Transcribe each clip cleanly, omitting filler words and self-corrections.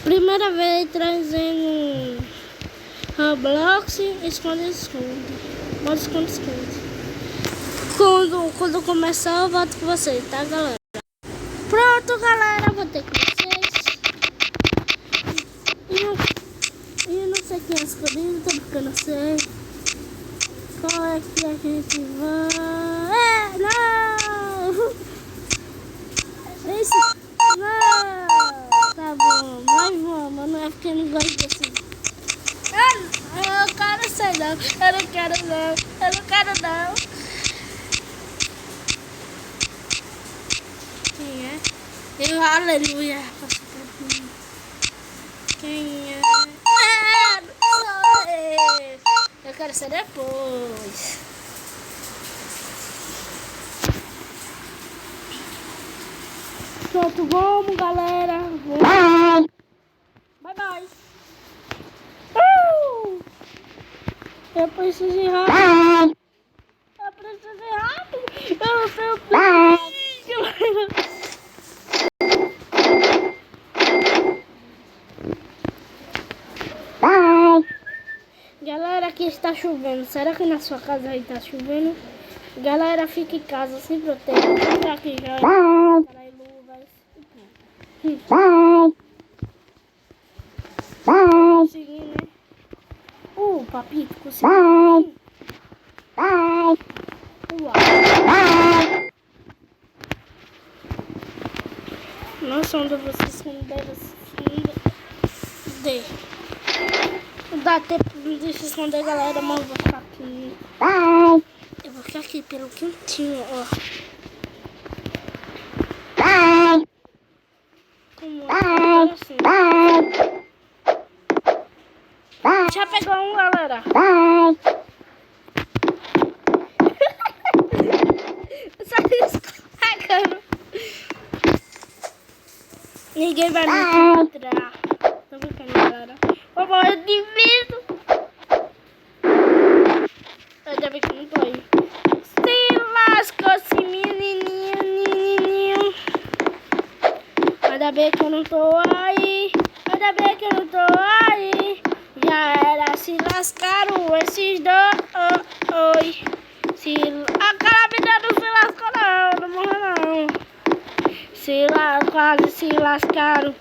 Primeira vez trazendo Roblox, esconde-esconde. Modo esconde-esconde. Quando começar eu volto com vocês, tá, galera? Pronto, galera, vou ter com vocês. E eu não sei quem é escolhido, porque eu não sei qual é que a gente vai. Não! Esse... Não! Tá bom, mas vamos, não é porque eu não gosto desse. Eu quero ser não, eu não quero não, eu não quero não. Quem é? Eu, aleluia. Quem é? Não sou eu. Eu quero ser depois. Pronto, vamos, galera. Vamos. Bye, bye. Eu preciso ir rápido. Eu preciso ir rápido. Eu não tenho tempo. Galera, aqui está chovendo. Será que na sua casa aí está chovendo? Galera, fique em casa, se proteja. Fica aqui já. Trai luvas. Consegui, né? Papito, consegui. Uau. Nossa, onde você esconder? Não dá tempo de se esconder, galera, mas eu vou ficar aqui. Eu vou ficar aqui pelo cantinho, ó. Como é? Assim. Já pegou um, galera. Só escorregando. Ninguém vai me encontrar. Tô brincando, galera. Vou morrer de medo. Ainda bem que não tô aí. Se lascou esse menininho. Ainda bem que eu não tô aí. Ainda bem que eu não tô aí. Já era, se lascaram esses dois. A carabina não se lascou não morreu não. Quase se lascaram.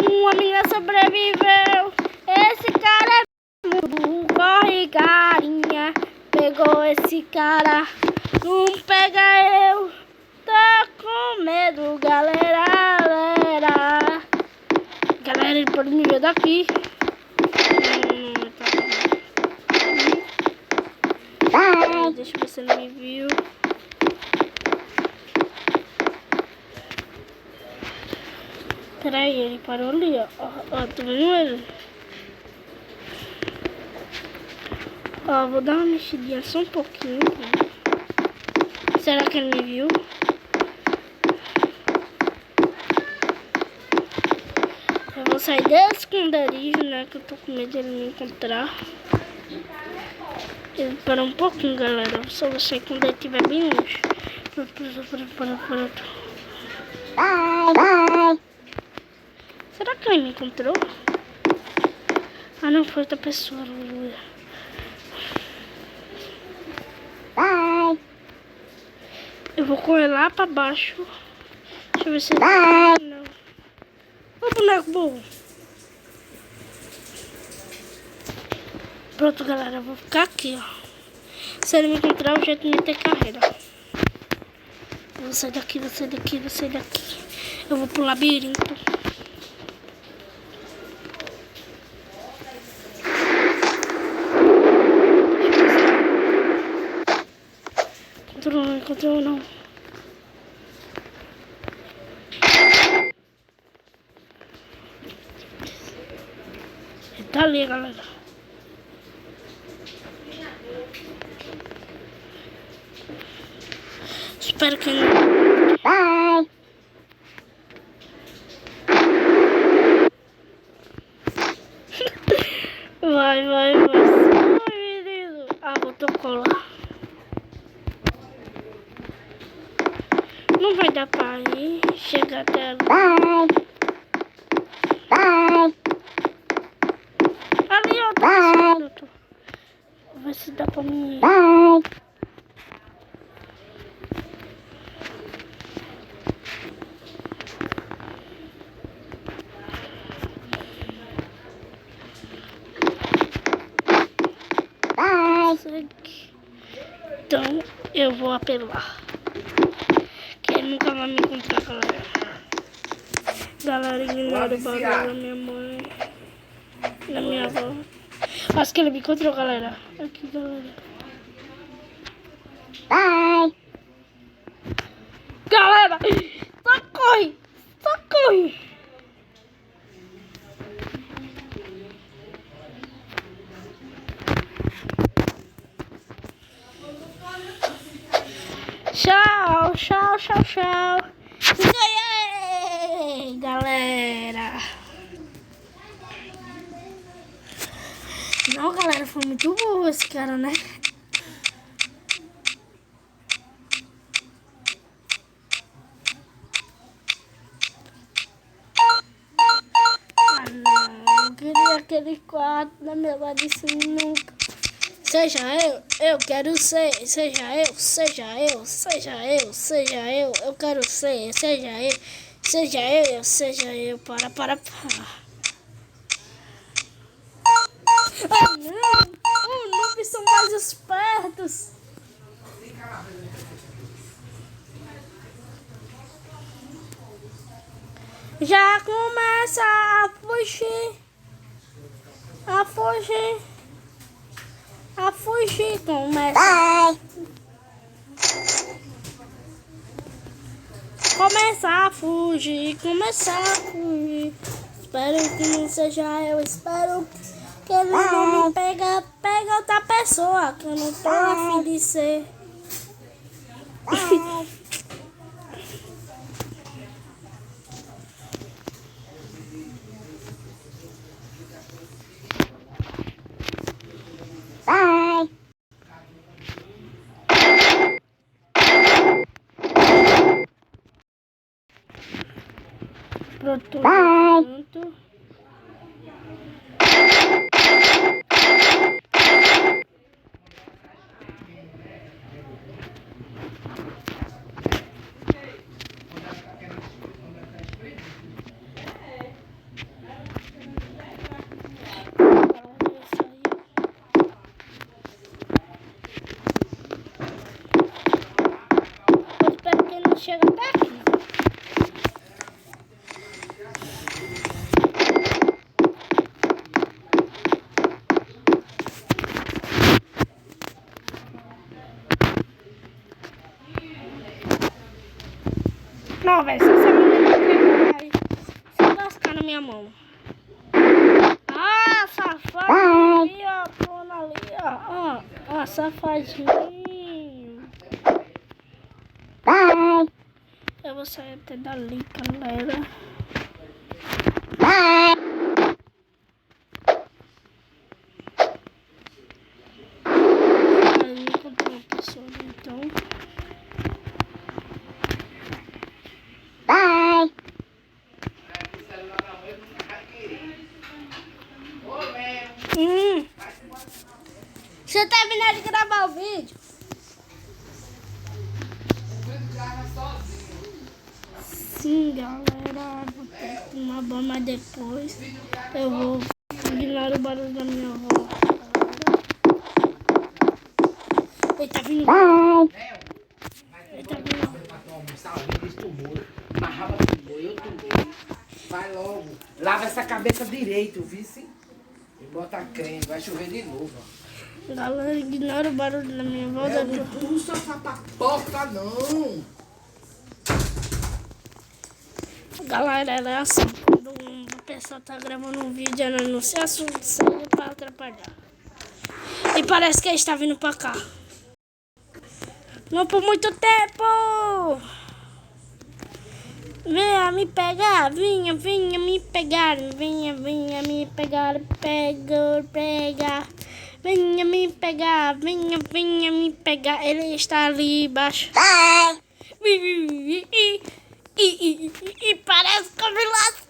Uma menina sobreviveu. Esse cara é mundo. Corre, carinha. Pegou esse cara. Não pega eu. Tô com medo, galera. Galera, ele pode me ver daqui. Deixa eu ver se ele me viu. Peraí, ele parou ali, ó. Ó, tô vendo ele. Ó, vou dar uma mexidinha só um pouquinho. Será que ele me viu? Eu vou sair desse esconderijo, né? Que eu tô com medo dele me encontrar. Ele parou um pouquinho, galera. Só vou sair quando ele estiver bem longe. Pronto. Será que ele me encontrou? Ah, não, foi outra pessoa, aleluia. Eu vou correr lá pra baixo. Deixa eu ver se ele... Não. Ô, boneco burro. Pronto, galera, eu vou ficar aqui, ó. Se ele me encontrar, o jeito de meter carreira. Eu vou sair daqui, vou sair daqui. Eu vou pro labirinto. Encontrou não. Ele tá ali, galera. Espero que ele... Vai. Ai, menino. Ah, botou cola. Não vai dar pra ir. Chegar até lá. ver se dá pra mim. Então eu vou apelar. Que ele nunca vai me encontrar, galera. Galera, ignora o barulho da minha mãe. Da minha avó. Acho que ele me encontrou, galera. Aqui, galera. Galera, socorre! Socorre! Tchau, tchau, tchau, tchau. Ganhei, galera. Não, galera, foi muito burro esse cara, né? Ah, não. Eu queria aquele quarto na minha disso nunca. Seja eu quero ser, seja eu, eu quero ser, seja eu, para. Ah, não, os noobs são mais espertos. Já começa a fugir, começa. Começar a fugir. Espero que não seja eu, espero que ele não me pega outra pessoa, que eu não tô afim de ser. Pronto. Eu espero que ele não chegue até aqui. Não, velho, se essa menina vai se lascar na minha mão. Ah, safado ali, ó, plona ali, ó. Ó, safadinho. Eu vou sair até dali, galera. Aí me encontrou uma pessoa, então. Você terminar de gravar o vídeo? Sim, galera. Vou ter que tomar banho, mas depois eu vou ignorar o barulho da minha avó. Ele tá vindo. Ele tá vindo. Vai logo. Lava essa cabeça direito, vice? E bota creme, vai chover de novo. Galera, ignora o barulho da minha avó. Não puxa essa papoca, não. Galera, ela é assim. Quando a pessoa tá gravando um vídeo, ela não se assusta pra atrapalhar. E parece que ele está vindo pra cá. Não por muito tempo. Venha me pegar, vinha me pegar, vinha me pegar, pega. Venha me pegar, venha me pegar. Ele está ali embaixo. E parece que eu me lasquei.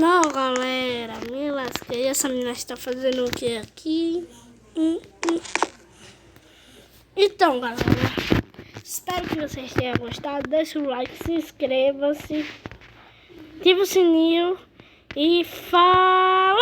Não, galera, me lasquei. Essa menina está fazendo o que aqui? Então, galera, espero que vocês tenham gostado. Deixe o like, se inscreva-se, ative o sininho e falou!